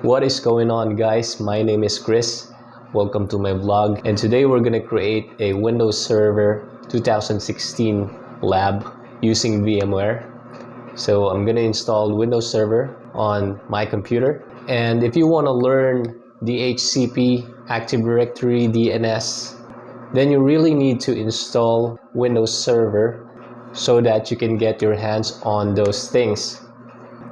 What is going on, guys? My name is Chris. Welcome to my vlog, and today we're gonna create a Windows Server 2016 lab using VMware. So I'm gonna install Windows Server on my computer, and if you want to learn DHCP, Active Directory, DNS, then you really need to install Windows Server so that you can get your hands on those things.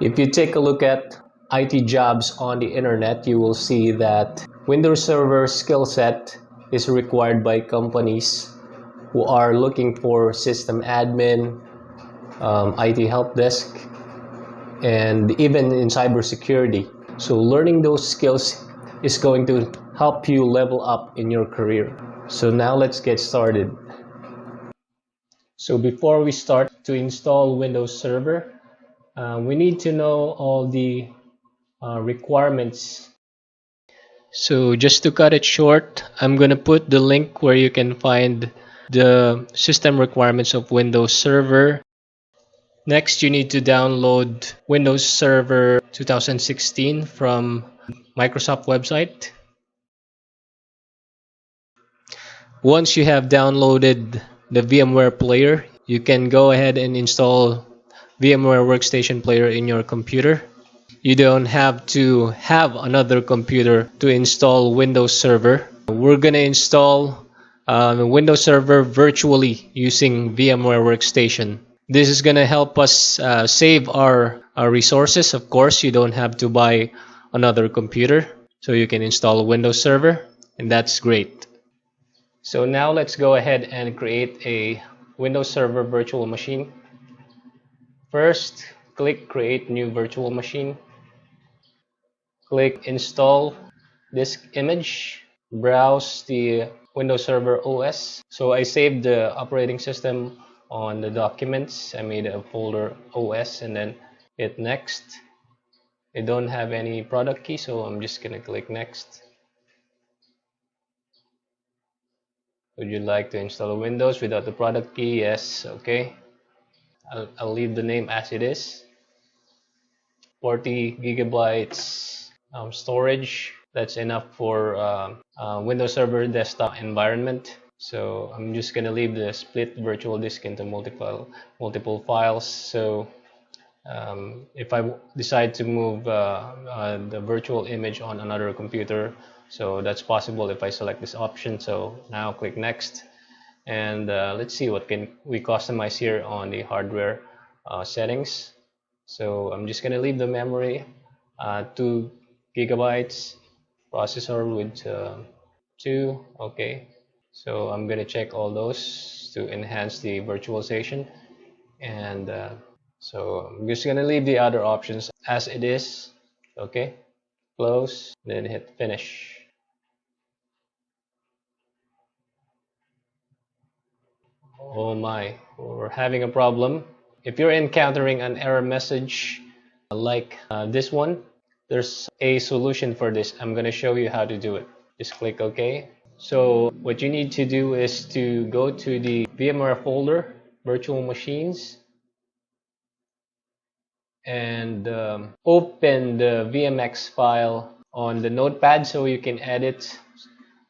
If you take a look at IT jobs on the internet, you will see that Windows Server skill set is required by companies who are looking for system admin, IT help desk, and even in cybersecurity. So learning those skills is going to help you level up in your career. So now let's get started. So before we start to install Windows Server, we need to know all the requirements. So just to cut it short, I'm gonna put the link where you can find the system requirements of Windows Server. Next, you need to download Windows Server 2016 from Microsoft website. Once you have downloaded the VMware player, you can go ahead and install VMware Workstation player in your computer. You don't have to have another computer to install Windows Server. We're gonna install Windows Server virtually using VMware Workstation. This is gonna help us save our resources. Of course, you don't have to buy another computer, so you can install a Windows Server, and that's great. So now let's go ahead and create a Windows Server virtual machine. First, click Create New Virtual Machine. Click Install Disk Image. Browse the Windows Server OS. So I saved the operating system on the documents. I made a folder OS and then hit Next. I don't have any product key, so I'm just gonna click Next. Would you like to install Windows without the product key? Yes. Okay. I'll leave the name as it is. 40 gigabytes storage. That's enough for Windows Server desktop environment. So I'm just gonna leave the split virtual disk into multiple files. So if I decide to move the virtual image on another computer, so that's possible if I select this option. So now click Next, and let's see what can we customize here on the hardware settings. So I'm just gonna leave the memory 2 gigabytes, processor with 2. Okay, so I'm gonna check all those to enhance the virtualization, and so I'm just gonna leave the other options as it is. Okay, close, then hit finish. Oh my, we're having a problem. If you're encountering an error message like this one, there's a solution for this. I'm gonna show you how to do it. Just click OK. So what you need to do is to go to the VMware folder, Virtual Machines, and open the VMX file on the notepad so you can edit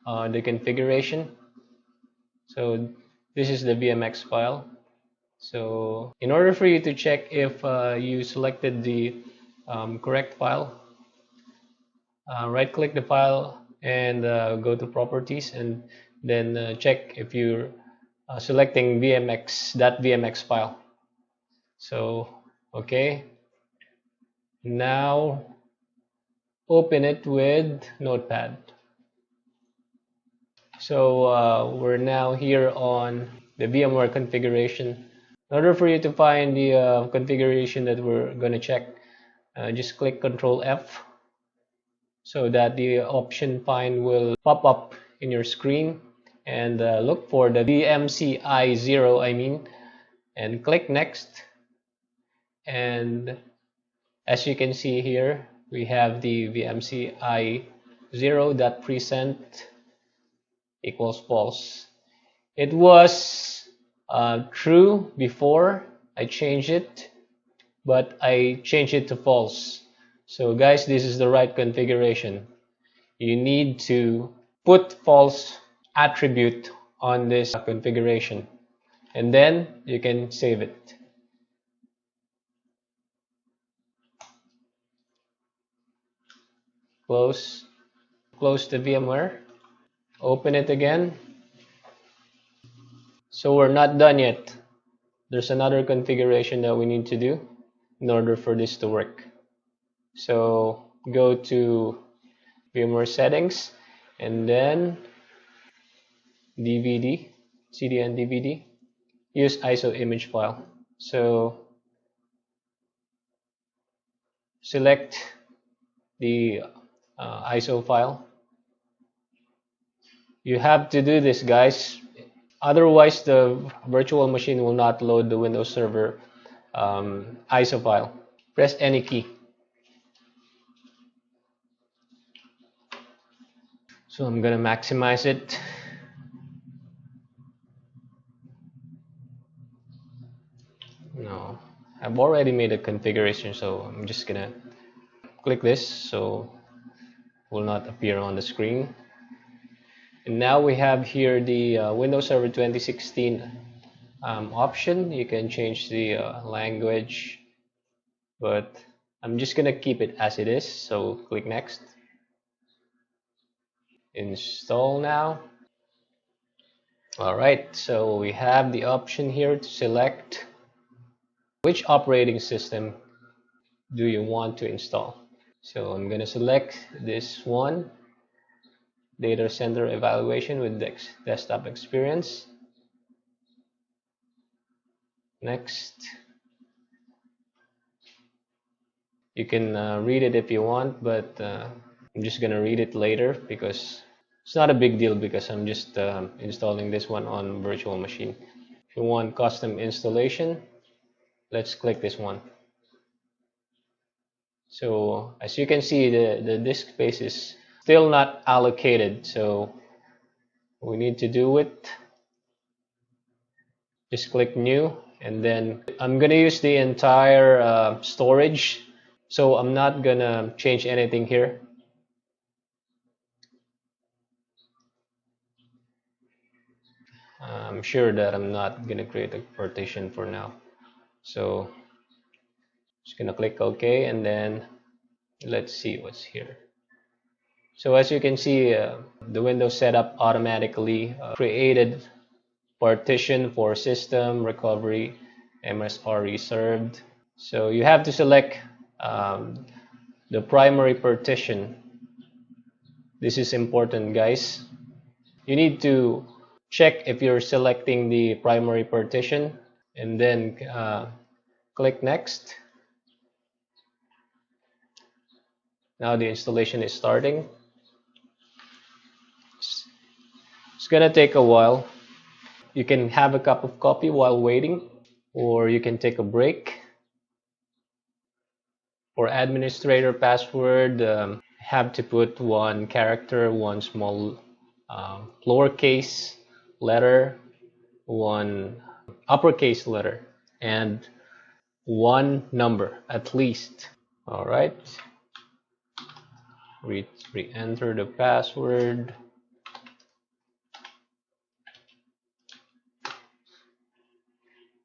the configuration. So this is the VMX file. So in order for you to check if you selected the correct file, right click the file and go to properties, and then check if you're selecting VMX file. So okay, now open it with notepad. So we're now here on the VMware configuration. In order for you to find the configuration that we're going to check, just click Ctrl F so that the option find will pop up in your screen, and look for the VMCI0 and click Next. And as you can see here, we have the VMCI0.present equals false. It was true before I changed it, but I changed it to false. So guys, this is the right configuration. You need to put false attribute on this configuration, and then you can save it. Close the VMware, open it again. So we're not done yet. There's another configuration that we need to do in order for this to work. So go to VMware settings and then DVD, CD and DVD. Use ISO image file. So select the ISO file. You have to do this, guys. Otherwise, the virtual machine will not load the Windows Server ISO file. Press any key. So I'm gonna maximize it. No, I've already made a configuration, so I'm just gonna click this so it will not appear on the screen. And now we have here the Windows Server 2016 option. You can change the language, but I'm just gonna keep it as it is. So click next. Install now. Alright, so we have the option here to select which operating system do you want to install. So I'm gonna select this one, Data Center Evaluation with Desktop Experience. Next. You can read it if you want, but I'm just gonna read it later because it's not a big deal because I'm just installing this one on virtual machine. If you want custom installation, let's click this one. So as you can see, the disk space is still not allocated, so we need to do it. Just click new, and then I'm gonna use the entire storage, so I'm not gonna change anything here. I'm sure that I'm not gonna create a partition for now, so just gonna click OK, and then let's see what's here. So as you can see, the Windows setup automatically created partition for system, recovery, MSR reserved. So you have to select the primary partition. This is important, guys. You need to check if you're selecting the primary partition, and then click next. Now the installation is starting. It's gonna take a while. You can have a cup of coffee while waiting, or you can take a break. For administrator password, have to put one character, one small lowercase letter, one uppercase letter, and one number at least. All right. Re-enter the password.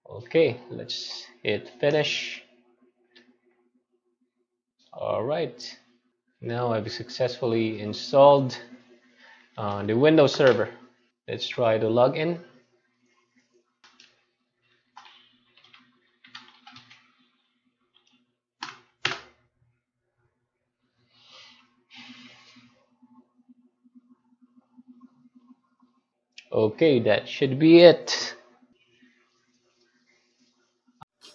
Okay, let's hit finish. All right. Now I've successfully installed the Windows Server. Let's try to log in. Okay, that should be it.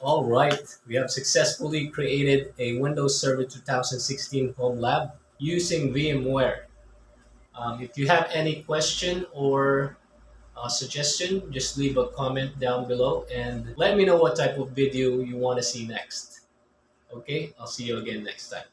All right, we have successfully created a Windows Server 2016 home lab using VMware. If you have any question or suggestion, just leave a comment down below and let me know what type of video you want to see next. Okay, I'll see you again next time.